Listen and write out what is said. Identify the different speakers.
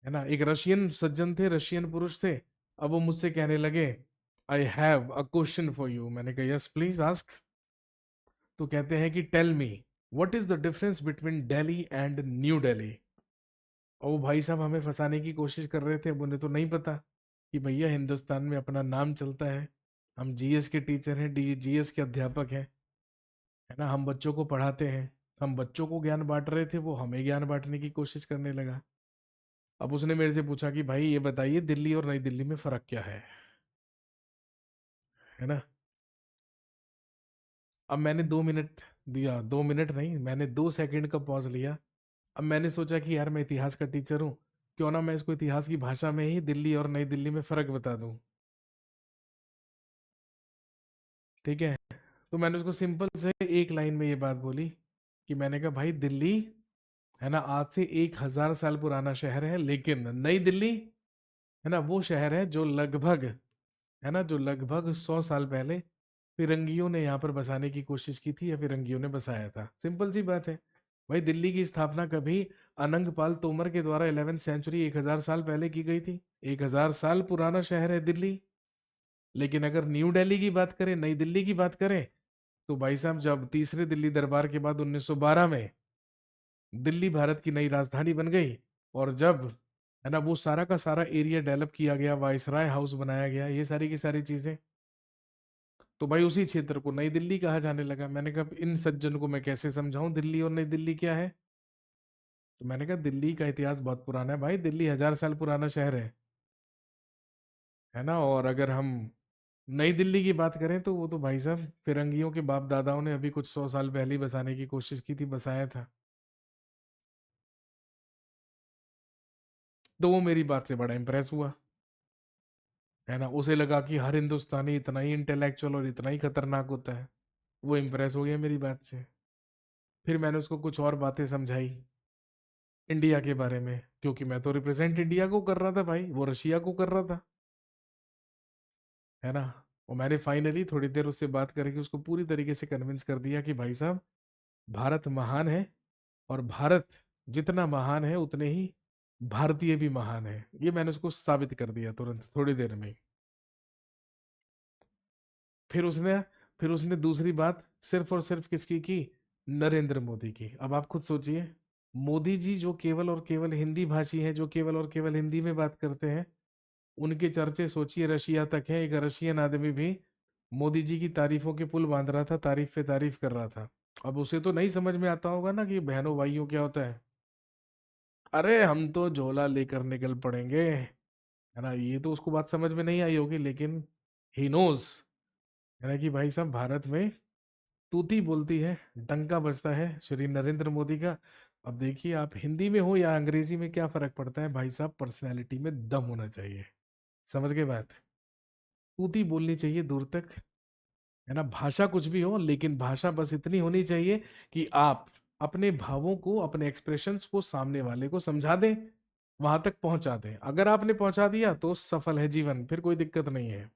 Speaker 1: है ना। एक रशियन सज्जन थे, रशियन पुरुष थे। अब वो मुझसे कहने लगे, I have a question for you. मैंने कहा यस प्लीज आस्क। तो कहते हैं कि tell me what is the difference between Delhi and New Delhi. और वो भाई साहब हमें फंसाने की कोशिश कर रहे थे। अब उन्हें तो नहीं पता कि भैया हिंदुस्तान में अपना नाम चलता है, हम जीएस के टीचर हैं, डी जीएस के अध्यापक हैं, है ना। हम बच्चों को पढ़ाते हैं, हम बच्चों को ज्ञान बांट रहे थे, वो हमें ज्ञान बांटने की कोशिश करने लगा। अब उसने मेरे से पूछा कि भाई ये बताइए दिल्ली और नई दिल्ली में फर्क क्या है ना। अब मैंने 2 मिनट दिया, 2 मिनट नहीं, मैंने 2 सेकंड का पॉज लिया। अब मैंने सोचा कि यार मैं इतिहास का टीचर हूँ, क्यों ना मैं इसको इतिहास की भाषा में ही दिल्ली और नई दिल्ली में फर्क बता दूं। ठीक है। तो मैंने उसको सिंपल से एक लाइन में ये बात बोली कि मैंने कहा भाई दिल्ली, है ना, आज से 1,000 साल पुराना शहर है, लेकिन नई दिल्ली, है ना, वो शहर है जो लगभग, है ना, जो लगभग 100 साल पहले फिरंगियों ने यहाँ पर बसाने की कोशिश की थी या फिरंगियों ने बसाया था। सिंपल सी बात है। भाई दिल्ली की स्थापना कभी अनंगपाल तोमर के द्वारा 11वीं सेंचुरी 1,000 साल पहले की गई थी। 1,000 साल पुराना शहर है दिल्ली। लेकिन अगर न्यू दिल्ली की बात करें, नई दिल्ली की बात करें, तो भाई साहब जब तीसरे दिल्ली दरबार के बाद 1912 में दिल्ली भारत की नई राजधानी बन गई, और जब, है ना, वो सारा का सारा एरिया डेवलप किया गया, वायसराय हाउस बनाया गया, ये सारी की सारी चीजें, तो भाई उसी क्षेत्र को नई दिल्ली कहा जाने लगा। मैंने कहा इन सज्जन को मैं कैसे समझाऊं दिल्ली और नई दिल्ली क्या है। तो मैंने कहा दिल्ली का इतिहास बहुत पुराना है भाई, दिल्ली 1,000 साल पुराना शहर है ना। और अगर हम नई दिल्ली की बात करें तो वो तो भाई साहब फिरंगियों के बाप दादाओं ने अभी कुछ 100 साल पहले ही बसाने की कोशिश की थी, बसाया था। तो वो मेरी बात से बड़ा इंप्रेस हुआ, है ना। उसे लगा कि हर हिंदुस्तानी इतना ही इंटेलेक्चुअल और इतना ही खतरनाक होता है। वो इंप्रेस हो गया मेरी बात से। फिर मैंने उसको कुछ और बातें समझाई इंडिया के बारे में, क्योंकि मैं तो रिप्रेजेंट इंडिया को कर रहा था भाई, वो रशिया को कर रहा था, है ना। और मैंने फाइनली थोड़ी देर उससे बात करके उसको पूरी तरीके से कन्विंस कर दिया कि भाई साहब भारत महान है, और भारत जितना महान है उतने ही भारतीय भी महान है। ये मैंने उसको साबित कर दिया तुरंत थोड़ी देर में। फिर उसने फिर उसने दूसरी बात सिर्फ और सिर्फ किसकी की? नरेंद्र मोदी की। अब आप खुद सोचिए, मोदी जी जो केवल और केवल हिंदी भाषी हैं, जो केवल और केवल हिंदी में बात करते हैं, उनके चर्चे सोचिए रशिया तक है। एक रशियन आदमी भी मोदी जी की तारीफों के पुल बांध रहा था, तारीफ पे तारीफ कर रहा था। अब उसे तो नहीं समझ में आता होगा ना कि बहनों भाइयों क्या होता है। अरे हम तो झोला लेकर निकल पड़ेंगे, है ना। ये तो उसको बात समझ में नहीं आई होगी, लेकिन ही नोज, है ना, कि भाई साहब भारत में तूती बोलती है, डंका बजता है श्री नरेंद्र मोदी का। अब देखिए आप हिंदी में हो या अंग्रेजी में, क्या फर्क पड़ता है भाई साहब, पर्सनैलिटी में दम होना चाहिए। समझ गए बात। तूती बोलनी चाहिए दूर तक, है ना। भाषा कुछ भी हो, लेकिन भाषा बस इतनी होनी चाहिए कि आप अपने भावों को, अपने एक्सप्रेशंस को सामने वाले को समझा दें, वहां तक पहुंचा दें। अगर आपने पहुंचा दिया तो सफल है जीवन, फिर कोई दिक्कत नहीं है।